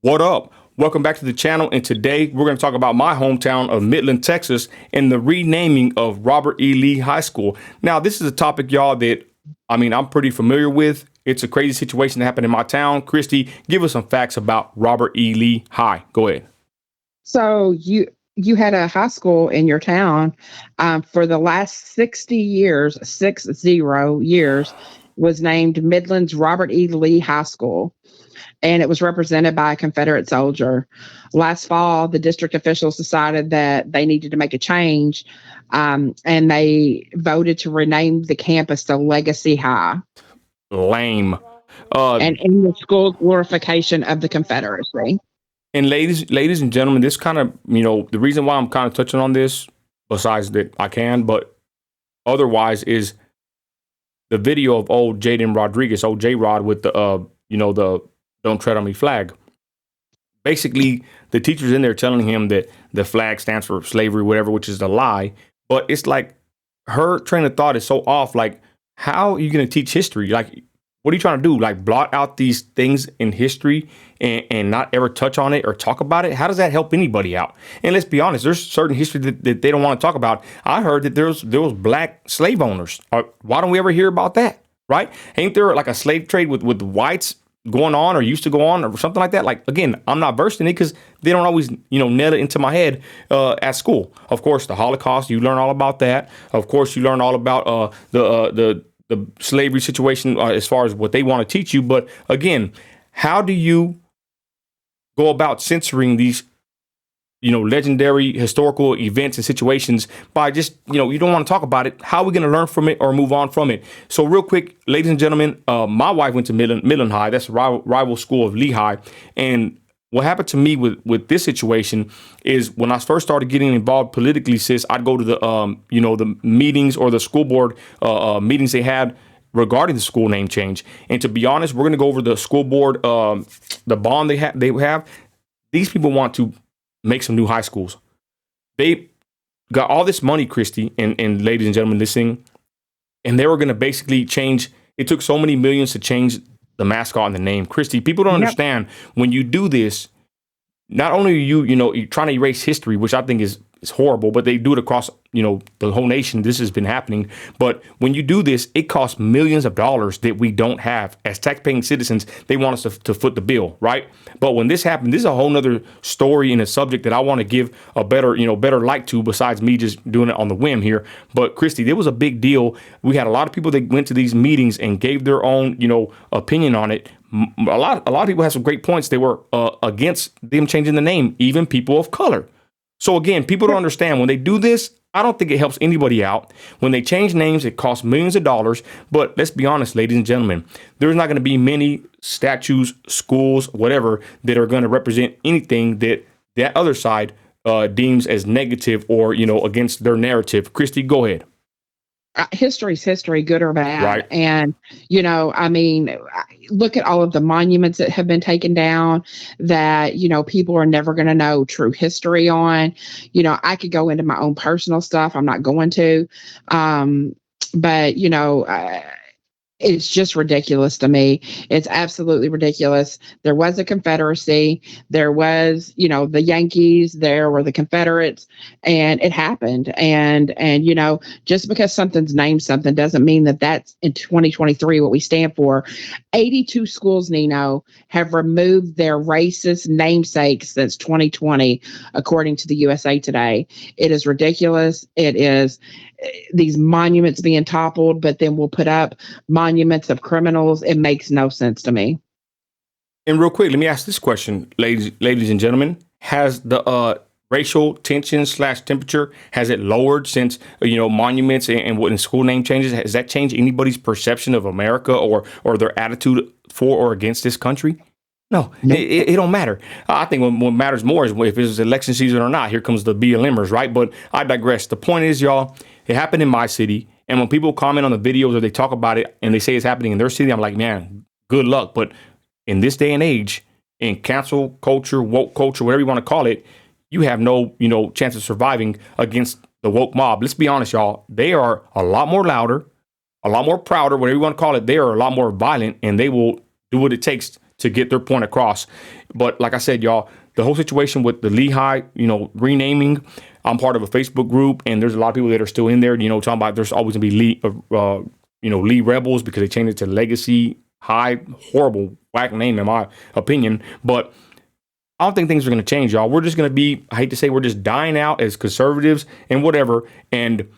What up? Welcome back to the channel, and today we're going to talk about my hometown of Midland, Texas, and the renaming of Robert E. Lee High School. Now, this is a topic, y'all, that I'm pretty familiar with. It's a crazy situation that happened in my town. Christy, give us some facts about Robert E. Lee High. Go ahead. So you had a high school in your town for the last 60 years, 60 years, was named Midland's Robert E. Lee High School, and it was represented by a Confederate soldier. Last fall, the district officials decided that they needed to make a change, and they voted to rename the campus to Legacy High, Lame. Uh, and in the school glorification of the Confederacy. and ladies and gentlemen, this kind of, the reason why I'm kind of touching on this, besides that I can, but otherwise, is the video of old Jaden Rodriguez, old J Rod, with the "Don't Tread on Me" flag. Basically, the teacher's in there telling him that the flag stands for slavery, whatever, which is a lie. But it's like her train of thought is so off. Like, how are you going to teach history? Like, what are you trying to do? Like, blot out these things in history and not ever touch on it or talk about it? How does that help anybody out? And let's be honest, there's certain history that they don't want to talk about. I heard that there was black slave owners. Why don't we ever hear about that? Right? Ain't there like a slave trade with whites going on or used to go on or something like that? Like, again, I'm not versed in it because they don't always, nail it into my head at school. Of course, the Holocaust, you learn all about that. Of course, you learn all about the slavery situation as far as what they want to teach you. But again, how do you go about censoring these, legendary historical events and situations by just, you don't want to talk about it? How are we going to learn from it or move on from it? So real quick, ladies and gentlemen, my wife went to Midland High. That's a rival school of Lee High. And what happened to me with this situation is when I first started getting involved politically, sis, I'd go to the, the meetings or the school board meetings they had regarding the school name change. And to be honest, we're going to go over the school board, the bond they have. These people want to make some new high schools. They got all this money, Christy, and ladies and gentlemen listening, and they were going to basically change. It took so many millions to change the mascot and the name. Christy, people don't understand when you do this, not only are you're trying to erase history, which I think is horrible, but they do it across, the whole nation. This has been happening. But when you do this, it costs millions of dollars that we don't have as taxpaying citizens. They want us to foot the bill, right? But when this happened, this is a whole nother story and a subject that I want to give a better light to, besides me just doing it on the whim here. But Christy, there was a big deal. We had a lot of people that went to these meetings and gave their own, opinion on it. A lot of people had some great points. They were against them changing the name, even people of color. So again, people don't understand when they do this. I don't think it helps anybody out. When they change names, it costs millions of dollars. But let's be honest, ladies and gentlemen, there's not going to be many statues, schools, whatever, that are going to represent anything that other side deems as negative or, against their narrative. Christy, go ahead. History's history, good or bad. Right. And, look at all of the monuments that have been taken down that, people are never going to know true history on. I could go into my own personal stuff. I'm not going to. But, it's just ridiculous to me. It's absolutely ridiculous. There was a Confederacy. There was, the Yankees. There were the Confederates, and it happened. And just because something's named something doesn't mean that that's in 2023 what we stand for. 82 schools, Nino, have removed their racist namesakes since 2020, according to the USA Today. It is ridiculous. It is these monuments being toppled, but then we'll put up monuments of criminals. It makes no sense to me. And real quick, let me ask this question, ladies and gentlemen. Has the racial tension / temperature, has it lowered since, monuments and what in school name changes? Has that changed anybody's perception of America or their attitude for or against this country? No, it don't matter. I think what matters more is if it's election season or not. Here comes the BLMers, right? But I digress. The point is, y'all, it happened in my city. And when people comment on the videos or they talk about it and they say it's happening in their city, I'm like, man, good luck. But in this day and age, in cancel culture, woke culture, whatever you want to call it, you have no, chance of surviving against the woke mob. Let's be honest, y'all. They are a lot more louder, a lot more prouder, whatever you want to call it. They are a lot more violent, and they will do what it takes to get their point across. But like I said, y'all, the whole situation with the Lehigh, renaming, I'm part of a Facebook group, and there's a lot of people that are still in there, talking about there's always gonna be Lee Rebels because they changed it to Legacy High. Horrible, whack name in my opinion. But I don't think things are gonna change, y'all. We're just gonna be, I hate to say, we're just dying out as conservatives and whatever. And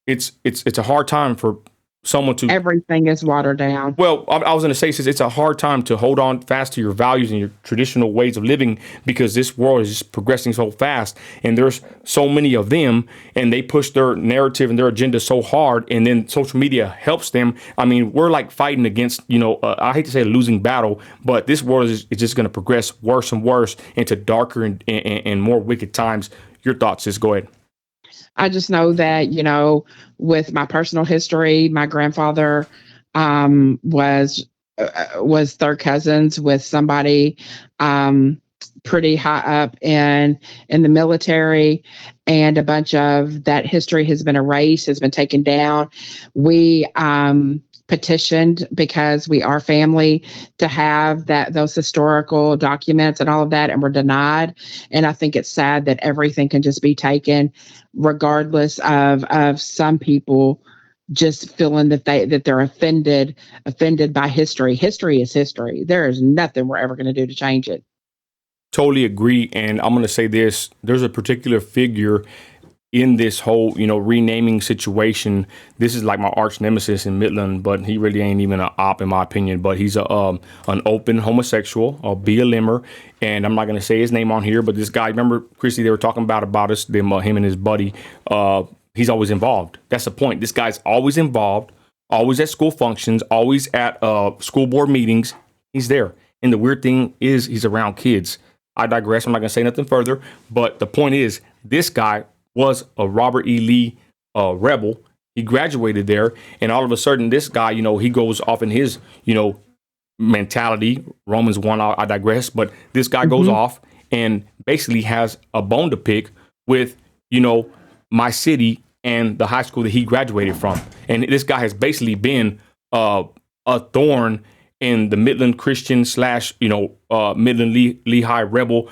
it's a hard time for someone to. Everything is watered down. Well, I was going to say, since it's a hard time to hold on fast to your values and your traditional ways of living, because this world is just progressing so fast, and there's so many of them, and they push their narrative and their agenda so hard, and then social media helps them. I mean, we're like fighting against, I hate to say a losing battle, but this world is just going to progress worse and worse into darker and more wicked times. Your thoughts, sis? Go ahead. I just know that, with my personal history, my grandfather was third cousins with somebody pretty high up in the military, and a bunch of that history has been erased, has been taken down. We petitioned, because we are family, to have those historical documents and all of that, and we're denied. And I think it's sad that everything can just be taken, regardless of some people just feeling that they're offended by history. History is history. There is nothing we're ever going to do to change it. Totally agree. And I'm going to say this, there's a particular figure in this whole, renaming situation. This is like my arch nemesis in Midland, but he really ain't even an op in my opinion. But he's an open homosexual, a BLMer, and I'm not gonna say his name on here. But this guy, remember, Christy, they were talking about us, him and his buddy. He's always involved. That's the point. This guy's always involved, always at school functions, always at school board meetings. He's there. And the weird thing is, he's around kids. I digress. I'm not gonna say nothing further. But the point is, this guy was a Robert E. Lee rebel. He graduated there, and all of a sudden, this guy, he goes off in his, mentality. Romans 1, I digress, but this guy goes off and basically has a bone to pick with, my city and the high school that he graduated from. And this guy has basically been a thorn in the Midland Christian / Midland Lehigh rebel,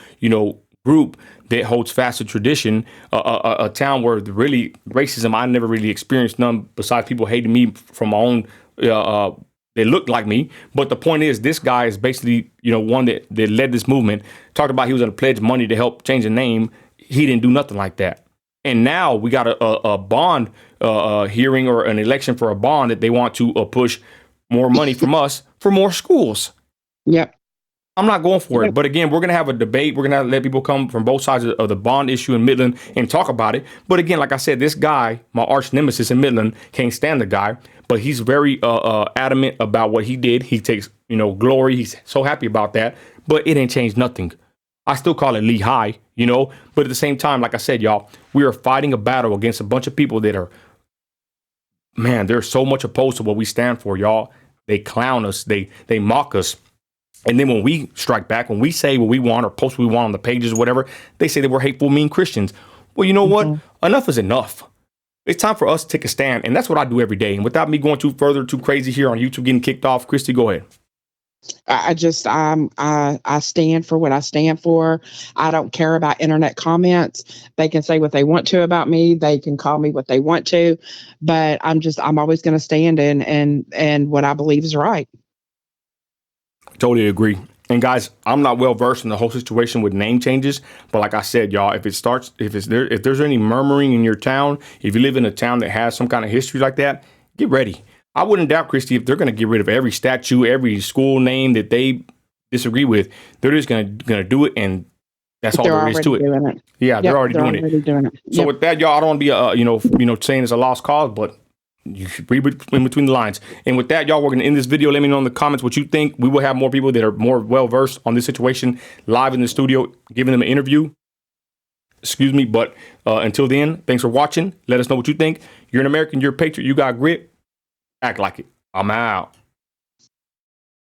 group that holds fast to tradition, a town where really racism, I never really experienced none besides people hating me from my own, they looked like me. But the point is, this guy is basically, one that led this movement, talked about he was going to pledge money to help change the name. He didn't do nothing like that. And now we got a bond hearing, or an election for a bond that they want to push more money from us for more schools. Yep. I'm not going for it. But again, we're going to have a debate. We're going to let people come from both sides of the bond issue in Midland and talk about it. But again, like I said, this guy, my arch nemesis in Midland, can't stand the guy. But he's very adamant about what he did. He takes, glory. He's so happy about that. But it ain't changed nothing. I still call it Lehigh, But at the same time, like I said, y'all, we are fighting a battle against a bunch of people that are, man, they're so much opposed to what we stand for, y'all. They clown us. They mock us. And then when we strike back, when we say what we want or post what we want on the pages or whatever, they say that we're hateful, mean Christians. Well, you know what? Enough is enough. It's time for us to take a stand. And that's what I do every day. And without me going too crazy here on YouTube, getting kicked off, Christy, go ahead. I stand for what I stand for. I don't care about internet comments. They can say what they want to about me. They can call me what they want to, but I'm always going to stand in and what I believe is right. Totally agree. And guys, I'm not well versed in the whole situation with name changes, but like I said, y'all, if there's any murmuring in your town, if you live in a town that has some kind of history like that, get ready. I wouldn't doubt, Christy, if they're going to get rid of every statue, every school name that they disagree with, they're just going to do it, and that's all there is to it. Yeah, they're already doing it. So with that, y'all, I don't want to be saying it's a lost cause, but you should read in between the lines. And with that, y'all, we're going to end this video. Let me know in the comments what you think. We will have more people that are more well-versed on this situation live in the studio, giving them an interview. But until then, thanks for watching. Let us know what you think. You're an American. You're a patriot. You got grit. Act like it. I'm out.